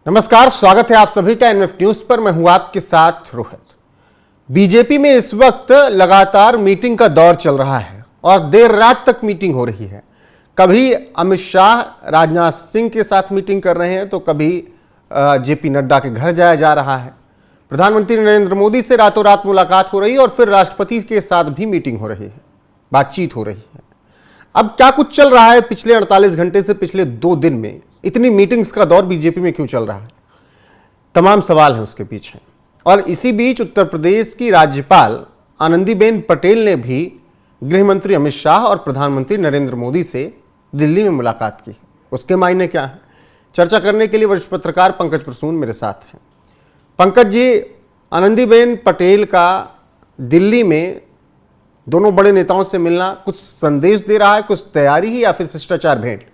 नमस्कार, स्वागत है आप सभी का एनएफ न्यूज पर। मैं हूं आपके साथ रोहित। बीजेपी में इस वक्त लगातार मीटिंग का दौर चल रहा है और देर रात तक मीटिंग हो रही है। कभी अमित शाह राजनाथ सिंह के साथ मीटिंग कर रहे हैं तो कभी जेपी नड्डा के घर जाया जा रहा है। प्रधानमंत्री नरेंद्र मोदी से रातों रात मुलाकात हो रही है और फिर राष्ट्रपति के साथ भी मीटिंग हो रही है, बातचीत हो रही है। अब क्या कुछ चल रहा है पिछले 48 घंटे से पिछले 2 दिन में? इतनी मीटिंग्स का दौर बीजेपी में क्यों चल रहा है? तमाम सवाल हैं उसके पीछे। और इसी बीच उत्तर प्रदेश की राज्यपाल आनंदीबेन पटेल ने भी गृह मंत्री अमित शाह और प्रधानमंत्री नरेंद्र मोदी से दिल्ली में मुलाकात की। उसके मायने क्या है, चर्चा करने के लिए वरिष्ठ पत्रकार पंकज प्रसून मेरे साथ हैं। पंकज जी, आनंदीबेन पटेल का दिल्ली में दोनों बड़े नेताओं से मिलना कुछ संदेश दे रहा है, कुछ तैयारी ही या फिर शिष्टाचार भेंट?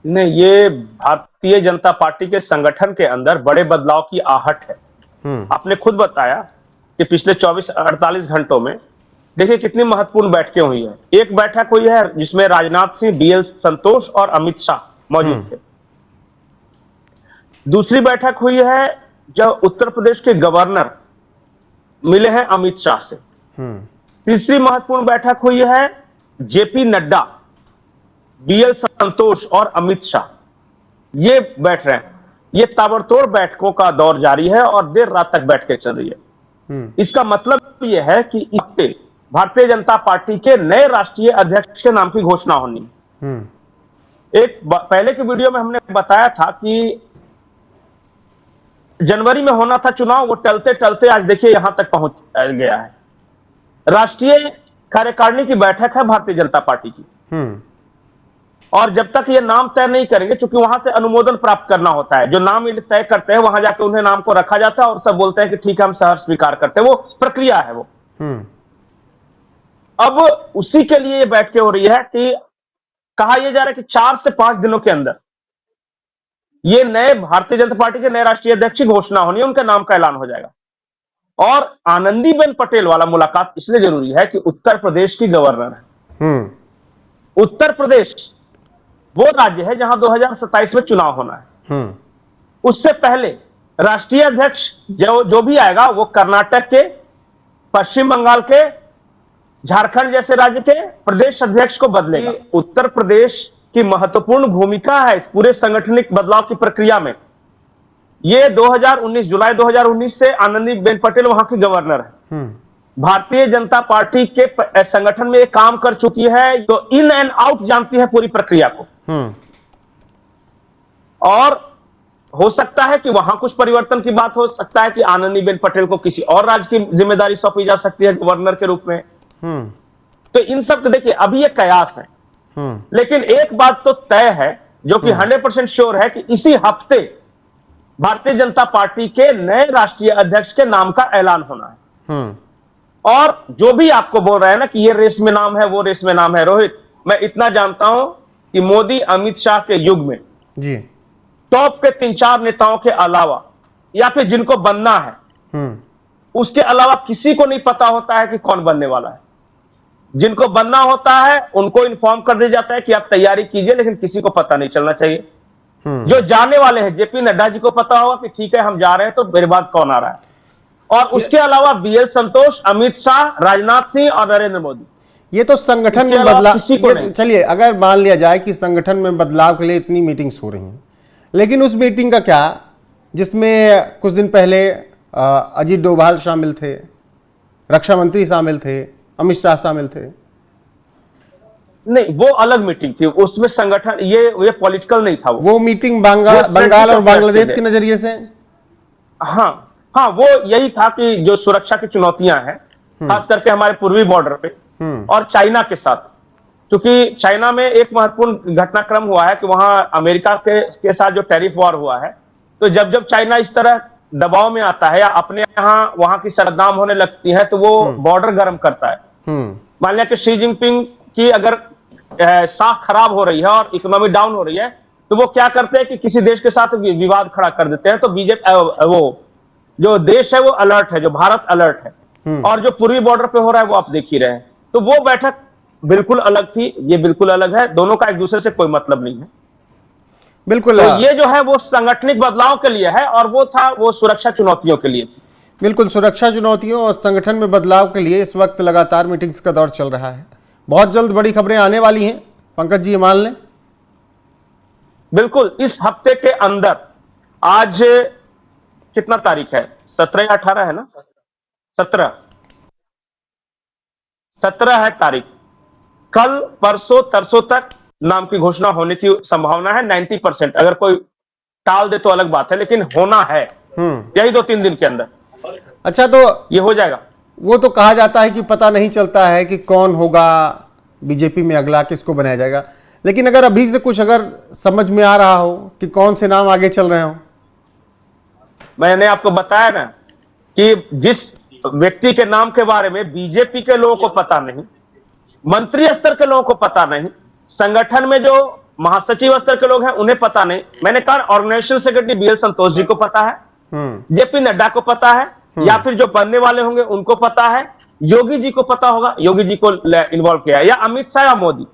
नहीं, ये भारतीय जनता पार्टी के संगठन के अंदर बड़े बदलाव की आहट है। आपने खुद बताया कि पिछले 24-48 घंटों में देखिए कितनी महत्वपूर्ण बैठकें हुई है। एक बैठक हुई है जिसमें राजनाथ सिंह, बीएल संतोष और अमित शाह मौजूद थे। दूसरी बैठक हुई है जब उत्तर प्रदेश के गवर्नर मिले हैं अमित शाह से। तीसरी महत्वपूर्ण बैठक हुई है जेपी नड्डा, बीएल संतोष और अमित शाह ये बैठ रहे हैं। ये ताबड़तोड़ बैठकों का दौर जारी है और देर रात तक बैठकें चल रही है। इसका मतलब यह है कि इस भारतीय जनता पार्टी के नए राष्ट्रीय अध्यक्ष के नाम की घोषणा होनी है। एक पहले के वीडियो में हमने बताया था कि जनवरी में होना था चुनाव, वो टलते टलते आज देखिए यहां तक पहुंच गया है। राष्ट्रीय कार्यकारिणी की बैठक है भारतीय जनता पार्टी की, और जब तक ये नाम तय नहीं करेंगे, क्योंकि वहां से अनुमोदन प्राप्त करना होता है, जो नाम तय करते हैं वहां जाकर उन्हें नाम को रखा जाता है और सब बोलते हैं कि ठीक है हम सहर्ष स्वीकार करते हैं। वो प्रक्रिया है वो। अब उसी के लिए ये बैठकें हो रही है कि कहा यह जा रहा है कि 4 से 5 दिनों के अंदर ये नए भारतीय जनता पार्टी के नए राष्ट्रीय अध्यक्ष की घोषणा होनी है, उनके नाम का ऐलान हो जाएगा। और आनंदीबेन पटेल वाला मुलाकात इसलिए जरूरी है कि उत्तर प्रदेश की गवर्नर है। उत्तर प्रदेश वो राज्य है जहां 2027 में चुनाव होना है। उससे पहले राष्ट्रीय अध्यक्ष जो भी आएगा वो कर्नाटक के, पश्चिम बंगाल के, झारखंड जैसे राज्य के प्रदेश अध्यक्ष को बदलेगा। उत्तर प्रदेश की महत्वपूर्ण भूमिका है इस पूरे संगठनिक बदलाव की प्रक्रिया में। ये 2019 जुलाई 2019 से आनंदीबेन पटेल वहां की गवर्नर है। भारतीय जनता पार्टी के संगठन में एक काम कर चुकी है, जो इन एंड आउट जानती है पूरी प्रक्रिया को। और हो सकता है कि वहां कुछ परिवर्तन की बात हो सकता है कि आनंदीबेन पटेल को किसी और राज्य की जिम्मेदारी सौंपी जा सकती है गवर्नर के रूप में। तो इन सब को देखिए अभी ये कयास है, लेकिन एक बात तो तय है जो कि 100% श्योर है कि इसी हफ्ते भारतीय जनता पार्टी के नए राष्ट्रीय अध्यक्ष के नाम का ऐलान होना है। और जो भी आपको बोल रहे हैं ना कि ये रेस में नाम है, वो रेस में नाम है, रोहित, मैं इतना जानता हूं कि मोदी अमित शाह के युग में जी टॉप के 3-4 नेताओं के अलावा या फिर जिनको बनना है उसके अलावा किसी को नहीं पता होता है कि कौन बनने वाला है। जिनको बनना होता है उनको इन्फॉर्म कर दिया जाता है कि आप तैयारी कीजिए, लेकिन किसी को पता नहीं चलना चाहिए। जो जाने वाले हैं, जेपी नड्डा जी को पता होगा कि ठीक है हम जा रहे हैं, तो मेरे बाद कौन आ रहा है। और उसके अलावा बीएल संतोष, अमित शाह, राजनाथ सिंह और नरेंद्र मोदी। ये तो संगठन में बदलाव, चलिए अगर मान लिया जाए कि संगठन में बदलाव के लिए इतनी मीटिंग्स हो रही हैं, लेकिन उस मीटिंग का क्या जिसमें कुछ दिन पहले अजीत डोभाल शामिल थे, रक्षा मंत्री शामिल थे, अमित शाह शामिल थे? नहीं, वो अलग मीटिंग थी, उसमें संगठन ये पॉलिटिकल नहीं था। वो मीटिंग बंगाल और बांग्लादेश के नजरिए से। हाँ, वो यही था कि जो सुरक्षा की चुनौतियां हैं खास करके हमारे पूर्वी बॉर्डर पे और चाइना के साथ, क्योंकि चाइना में एक महत्वपूर्ण घटनाक्रम हुआ है कि वहां अमेरिका के साथ जो टैरिफ वॉर हुआ है, तो जब चाइना इस तरह दबाव में आता है या अपने यहाँ वहां की सरदाम होने लगती है, तो वो बॉर्डर गर्म करता है। मान लिया कि शी जिनपिंग की अगर साख खराब हो रही है और इकोनॉमी डाउन हो रही है, तो वो क्या करते हैं कि किसी देश के साथ विवाद खड़ा कर देते हैं। तो बीजेपी वो जो देश है वो अलर्ट है, जो भारत अलर्ट है, और जो पूर्वी बॉर्डर पे हो रहा है वो आप देख ही रहे हैं। तो वो बैठक बिल्कुल अलग थी, ये बिल्कुल अलग है, दोनों का एक दूसरे से कोई मतलब नहीं है। बिल्कुल। तो ये जो है वो सांगठनिक बदलाव के लिए है और वो सुरक्षा चुनौतियों के लिए थी। बिल्कुल, सुरक्षा चुनौतियों और संगठन में बदलाव के लिए इस वक्त लगातार मीटिंग्स का दौर चल रहा है। बहुत जल्द बड़ी खबरें आने वाली हैं, पंकज जी, ये मान लें। बिल्कुल, इस हफ्ते के अंदर, आज कितना तारीख है, 17 या 18 है ना, 17 है तारीख। कल परसों तरसों तक नाम की घोषणा होने की संभावना है 90%। अगर कोई टाल दे तो अलग बात है, लेकिन होना है यही 2-3 दिन के अंदर। अच्छा, तो ये हो जाएगा। वो तो कहा जाता है कि पता नहीं चलता है कि कौन होगा बीजेपी में अगला, किसको बनाया जाएगा, लेकिन अगर अभी से कुछ अगर समझ में आ रहा हो कि कौन से नाम आगे चल रहे हो। मैंने आपको बताया ना कि जिस व्यक्ति के नाम के बारे में बीजेपी के लोगों को पता नहीं, मंत्री स्तर के लोगों को पता नहीं, संगठन में जो महासचिव स्तर के लोग हैं उन्हें पता नहीं। मैंने कहा organisation secretary BL Santosh ji को पता है, जेपी नड्डा को पता है, या फिर जो बनने वाले होंगे उनको पता है, योगी जी को पता होगा, योगी जी को इन्वॉल्व किया, या अमित शाह या मोदी,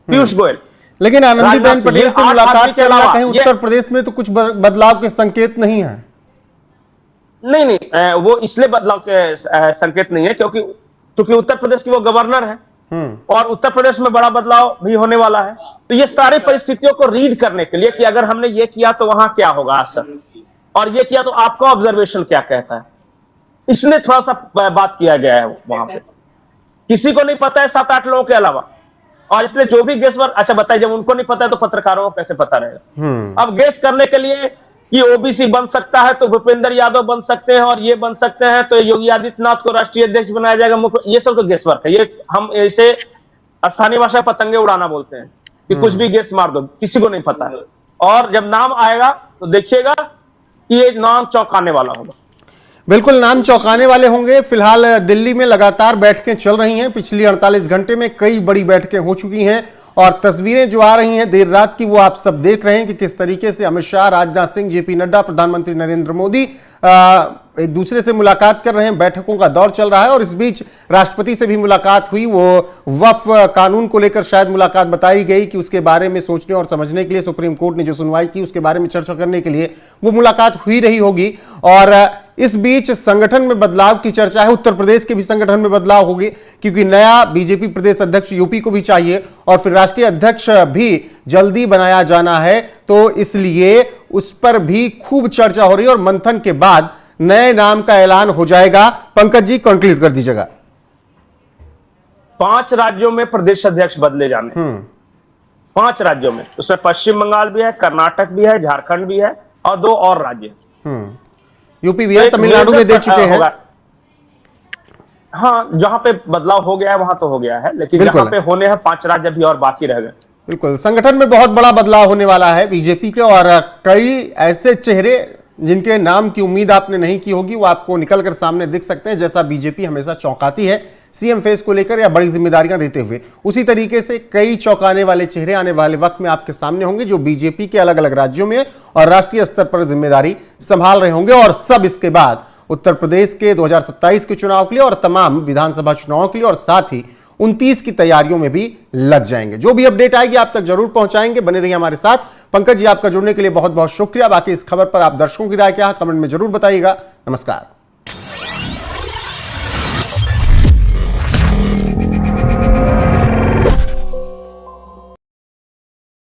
पीयूष गोयल। लेकिन आनंदीबेन पटेल से मुलाकात करना कहीं उत्तर प्रदेश में तो कुछ बदलाव के संकेत नहीं है। नहीं, वो इसलिए बदलाव के संकेत नहीं है क्योंकि उत्तर प्रदेश की वो गवर्नर है और उत्तर प्रदेश में बड़ा बदलाव भी होने वाला है। तो ये सारी परिस्थितियों को रीड करने के लिए कि अगर हमने ये किया तो वहां क्या होगा असर, और ये किया तो आपका ऑब्जर्वेशन क्या कहता है, इसलिए थोड़ा सा बात किया गया है वहां पे। किसी को नहीं पता है 7-8 लोगों के अलावा, और इसलिए जो भी गेस वर्क, अच्छा बताइए, जब उनको नहीं पता है तो पत्रकारों को कैसे पता रहेगा। अब गेस करने के लिए कि ओबीसी बन सकता है तो भूपेंद्र यादव बन सकते हैं, और ये बन सकते हैं तो योगी आदित्यनाथ को राष्ट्रीय अध्यक्ष बनाया जाएगा, ये सब तो गेस वर्क है। ये हम इसे स्थानीय भाषा पतंगे उड़ाना बोलते हैं कि कुछ भी गेस मार दो, किसी को नहीं पता है। और जब नाम आएगा तो देखिएगा कि ये नाम चौंकाने वाला होगा। बिल्कुल, नाम चौंकाने वाले होंगे। फिलहाल दिल्ली में लगातार बैठकें चल रही हैं। पिछली 48 घंटे में कई बड़ी बैठकें हो चुकी हैं और तस्वीरें जो आ रही हैं देर रात की वो आप सब देख रहे हैं कि किस तरीके से अमित शाह, राजनाथ सिंह, जेपी नड्डा, प्रधानमंत्री नरेंद्र मोदी एक दूसरे से मुलाकात कर रहे हैं। बैठकों का दौर चल रहा है और इस बीच राष्ट्रपति से भी मुलाकात हुई। वो वक्फ कानून को लेकर शायद मुलाकात बताई गई कि उसके बारे में सोचने और समझने के लिए सुप्रीम कोर्ट ने जो सुनवाई की उसके बारे में चर्चा करने के लिए वो मुलाकात हुई रही होगी। और इस बीच संगठन में बदलाव की चर्चा है। उत्तर प्रदेश के भी संगठन में बदलाव होगी क्योंकि नया बीजेपी प्रदेश अध्यक्ष यूपी को भी चाहिए और फिर राष्ट्रीय अध्यक्ष भी जल्दी बनाया जाना है, तो इसलिए उस पर भी खूब चर्चा हो रही है और मंथन के बाद नए नाम का ऐलान हो जाएगा। पंकज जी, कंक्लूड कर दीजिएगा। 5 राज्यों में प्रदेश अध्यक्ष बदले जाने, 5 राज्यों में, उसमें पश्चिम बंगाल भी है, कर्नाटक भी है, झारखंड भी है और 2 और राज्य, यूपी भी है, तमिलनाडु में दे चुके हैं। हाँ, जहां पे बदलाव हो गया है वहां तो हो गया है, लेकिन जहां पे होने हैं 5 राज्य अभी और बाकी रह गए। बिल्कुल, संगठन में बहुत बड़ा बदलाव होने वाला है बीजेपी के, और कई ऐसे चेहरे जिनके नाम की उम्मीद आपने नहीं की होगी वो आपको निकलकर सामने दिख सकते हैं। जैसा बीजेपी हमेशा चौंकाती है सीएम फेस को लेकर या बड़ी जिम्मेदारियां देते हुए, उसी तरीके से कई चौंकाने वाले चेहरे आने वाले वक्त में आपके सामने होंगे जो बीजेपी के अलग अलग राज्यों में और राष्ट्रीय स्तर पर जिम्मेदारी संभाल रहे होंगे। और सब इसके बाद उत्तर प्रदेश के 2027 के चुनाव के लिए और तमाम विधानसभा चुनावों के लिए और साथ ही 29 की तैयारियों में भी लग जाएंगे। जो भी अपडेट आएगी आप तक जरूर पहुंचाएंगे, बने रहिए हमारे साथ। पंकज जी, आपका जुड़ने के लिए बहुत बहुत शुक्रिया। बाकी इस खबर पर आप दर्शकों की राय क्या है कमेंट में जरूर बताइएगा। नमस्कार।